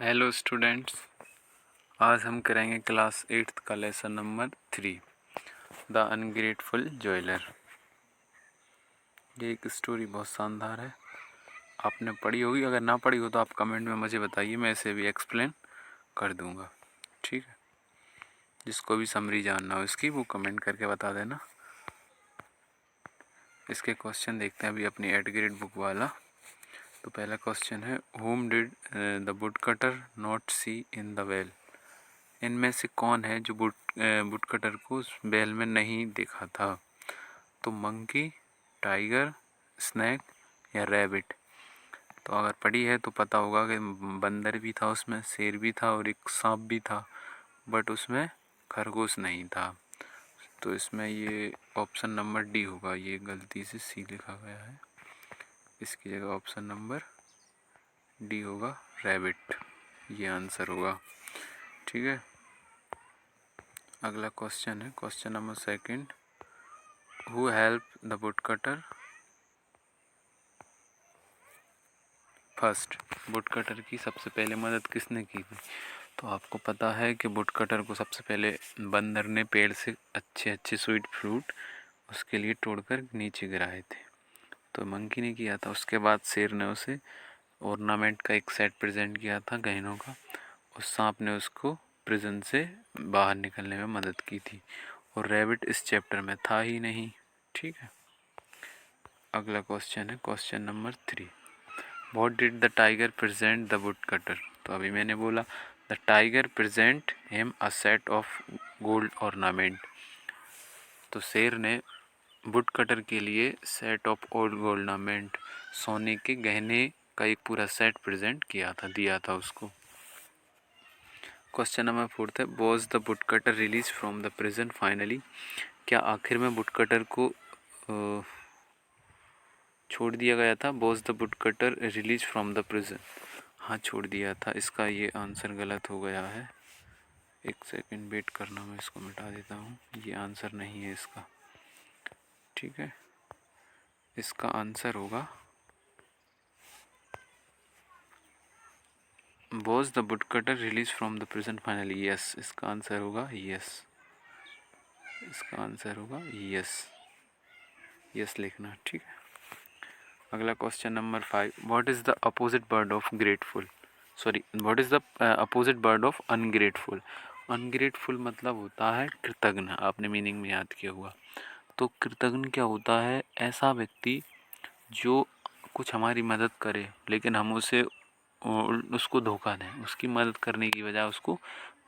Hello students, आज हम करेंगे क्लास 8th का lesson number 3 the ungrateful jeweller. ये एक स्टोरी बहुत शानदार है, आपने पढ़ी होगी। अगर ना पढ़ी हो तो आप कमेंट में मुझे बताइए, मैं इसे भी एक्सप्लेन कर दूंगा। ठीक है, जिसको भी समरी जानना हो इसकी वो कमेंट करके बता देना। इसके क्वेश्चन देखते हैं अभी अपनी 8th ग्रेड बुक वाला। तो पहला क्वेश्चन है, how did the wood cutter not see in the well. इनमें से कौन है जो वुड कटर को बेल में नहीं देखा था? तो मंकी, टाइगर, स्नैक या रैबिट। तो अगर पढ़ी है तो पता होगा कि बंदर भी था उसमें, शेर भी था और एक सांप भी था, बट उसमें खरगोश नहीं था। तो इसमें ये ऑप्शन नंबर डी होगा। ये गलती से सी लिखा गया है, इसकी जगह ऑप्शन नंबर डी होगा, रैबिट। ये आंसर होगा। ठीक है, अगला क्वेश्चन है question number second. Who help the wood cutter first. Would cutter की सबसे पहले मदद किसने की थी? तो आपको पता है कि वुड कटर को सबसे पहले बंदर ने पेड़ से अच्छे अच्छे स्वीट फ्रूट उसके लिए तोड़कर नीचे गिराए थे, तो मंकी ने किया था। उसके बाद शेर ने उसे ऑर्नामेंट का एक सेट प्रेजेंट किया था, गहनों का। उस सांप ने उसको प्रिजन से बाहर निकलने में मदद की थी, और रैबिट इस चैप्टर में था ही नहीं। ठीक है, अगला क्वेश्चन है question number 3। What did the tiger present the wood cutter. तो अभी मैंने बोला the tiger present him a set of gold ornament. तो शेर ने वुड कटर के लिए सेट ऑफ ओल्ड ऑर्नामेंट, सोने के गहने का एक पूरा सेट प्रेजेंट किया था, दिया था उसको। क्वेश्चन नंबर 4 है, was the wood cutter release from the prison finally. क्या आखिर में वुड कटर को छोड़ दिया गया था? Was the wood cutter release from the prison. हाँ, छोड़ दिया था। इसका ये आंसर गलत हो गया है। एक सेकंड वेट करना, मैं इसको मिटा देता हूँ। ये आंसर नहीं है इसका। ठीक है, इसका आंसर होगा was the wood cutter release from the prison finally. Yes, इसका आंसर होगा यस। इसका आंसर होगा यस। यस लिखना। ठीक है, अगला question number 5। What is the opposite word of grateful. Sorry, what is the opposite word of ungrateful. Ungrateful मतलब होता है कृतज्ञ, आपने मीनिंग में याद किया हुआ। तो कृतज्ञ क्या होता है? ऐसा व्यक्ति जो कुछ हमारी मदद करे लेकिन हम उसे उसको धोखा दें, उसकी मदद करने की बजाय उसको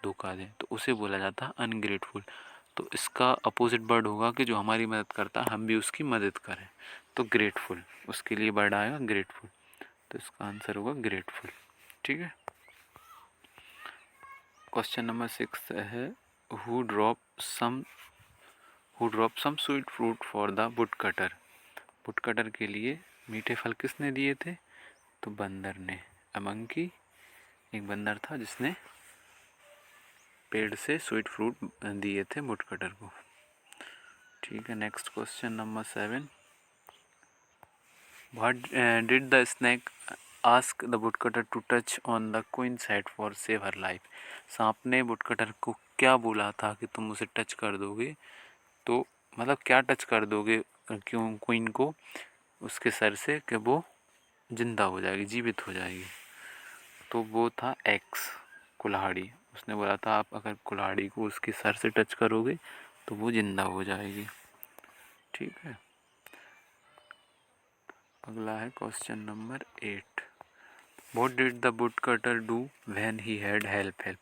धोखा दें, तो उसे बोला जाता है अनग्रेटफुल। तो इसका अपोजिट वर्ड होगा कि जो हमारी मदद करता है हम भी उसकी मदद करें, तो ग्रेटफुल। उसके लिए वर्ड आएगा ग्रेटफुल, तो इसका आंसर होगा ग्रेटफुल। ठीक है, क्वेश्चन नंबर 6 है, who drop some sweet fruit for the wood cutter. Wood cutter के लिए मीठे फल किसने दिए थे? तो बंदर ने। अ मंकी, एक बंदर था जिसने पेड़ से स्वीट फ्रूट दिए थे वुड कटर को। ठीक है, next question number 7। What did the snake ask the wood cutter to touch on the queen's head for save her life. सांप ने वुड कटर को क्या बोला था कि तुम उसे टच कर दोगे, तो मतलब क्या टच कर दोगे क्यों क्वीन को उसके सर से, कि वो जिंदा हो जाएगी, जीवित हो जाएगी। तो वो था एक्स, कुल्हाड़ी। उसने बोला था आप अगर कुल्हाड़ी को उसके सर से टच करोगे तो वो जिंदा हो जाएगी। ठीक है, अगला है question number 8। What did the wood cutter do when he had help.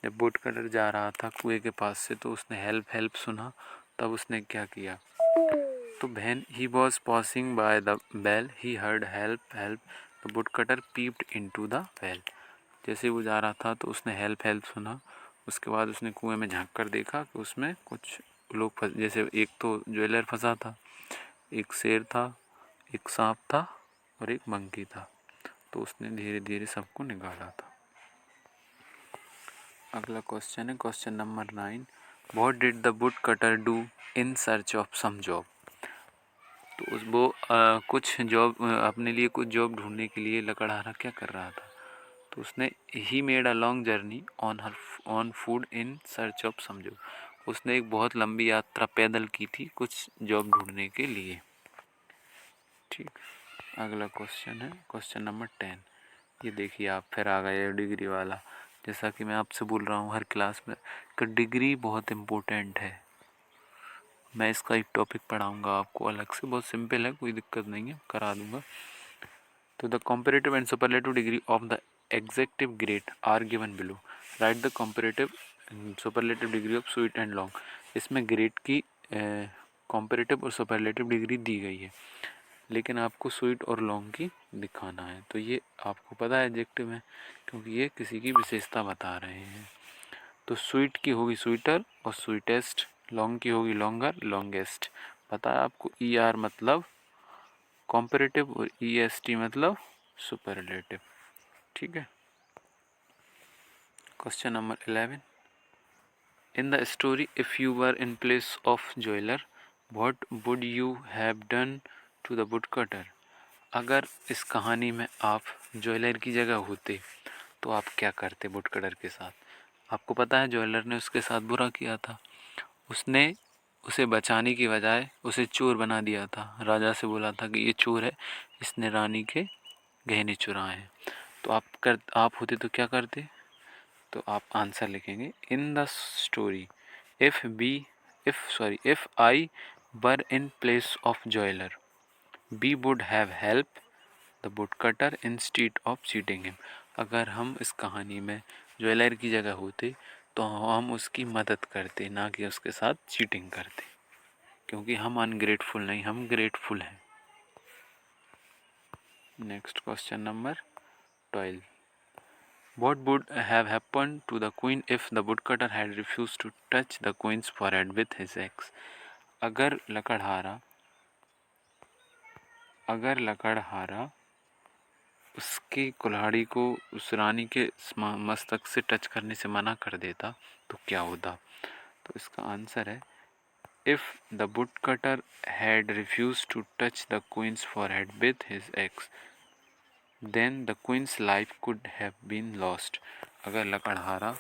जब वुड कटर जा रहा था कुएं के पास से तो उसने हेल्प सुना, तब उसने क्या किया? तो when he was passing by the well he heard help the wood cutter peeped into the well. जैसे वो जा रहा था तो उसने हेल्प सुना, उसके बाद उसने कुएं में झांक कर देखा कि उसमें कुछ लोग फंस, जैसे एक तो ज्वेलर फंसा था, एक शेर था, एक सांप था और एक मंकी था। तो उसने धीरे धीरे सबको निकाला था। अगला क्वेश्चन है question number 9। What did the wood cutter do in search of some job. तो वो कुछ जॉब अपने लिए कुछ जॉब ढूंढने के लिए लकड़हारा क्या कर रहा था? तो उसने he made a long journey on foot in search of some job, उसने एक बहुत लंबी यात्रा पैदल की थी कुछ जॉब ढूंढने के लिए। ठीक, अगला क्वेश्चन है क्वेश्चन नंबर 10। ये देखिए आप फिर आ गए डिग्री वाला। जैसा कि मैं आपसे बोल रहा हूँ हर क्लास में कि डिग्री बहुत इम्पोर्टेंट है। मैं इसका एक टॉपिक पढ़ाऊँगा आपको अलग से, बहुत सिंपल है, कोई दिक्कत नहीं है, करा दूँगा। तो the comparative and superlative degree of the adjective great are given below, right the comparative superlative degree of sweet and long. इसमें ग्रेड की कंपैरेटिव और सुपरलेटिव डिग्री दी गई है, लेकिन आपको स्वीट और लॉन्ग की दिखाना है। तो ये आपको पता है एडजेक्टिव है, क्योंकि ये किसी की विशेषता बता रहे हैं। तो स्वीट की होगी स्वीटर और स्वीटेस्ट, लॉन्ग की होगी लॉन्गर लॉन्गेस्ट। पता है आपको ई आर मतलब कॉम्परेटिव और ई एस टी मतलब सुपरलेटिव। ठीक है। Question number 11। In the story if you were in place of jeweller what would you have done to the wood cutter. अगर इस कहानी में आप ज्वेलर की जगह होते तो आप क्या करते वुड कटर के साथ। आपको पता है ज्वेलर ने उसके साथ बुरा किया था, उसने उसे बचाने की बजाय उसे चोर बना दिया था। राजा से बोला था कि ये चोर है, इसने रानी के गहने चुराए हैं। तो आप होते तो क्या करते। तो आप आंसर लिखेंगे in the story if I were in place of jeweller be would have help the wood cutter instead of cheating him. अगर हम इस कहानी में ज्वेलर की जगह होते तो हम उसकी मदद करते, ना कि उसके साथ चीटिंग करते, क्योंकि हम अनग्रेटफुल नहीं, हम ग्रेटफुल हैं। Next question number 12। What would have happened to the queen if the woodcutter had refused to touch the queen's forehead with his axe? अगर लकड़हारा उसकी कुल्हाड़ी को उस रानी के मस्तक से टच करने से मना कर देता तो क्या होता। तो इसका आंसर है if the woodcutter had refused to touch the queen's forehead with his axe then the queen's life could have been lost। अगर लकड़हारा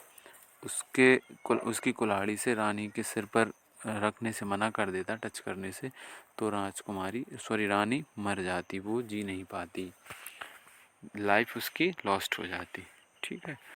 उसकी कुल्हाड़ी से रानी के सिर पर रखने से मना कर देता, टच करने से, तो रानी मर जाती, वो जी नहीं पाती, लाइफ उसकी लॉस्ट हो जाती। ठीक है।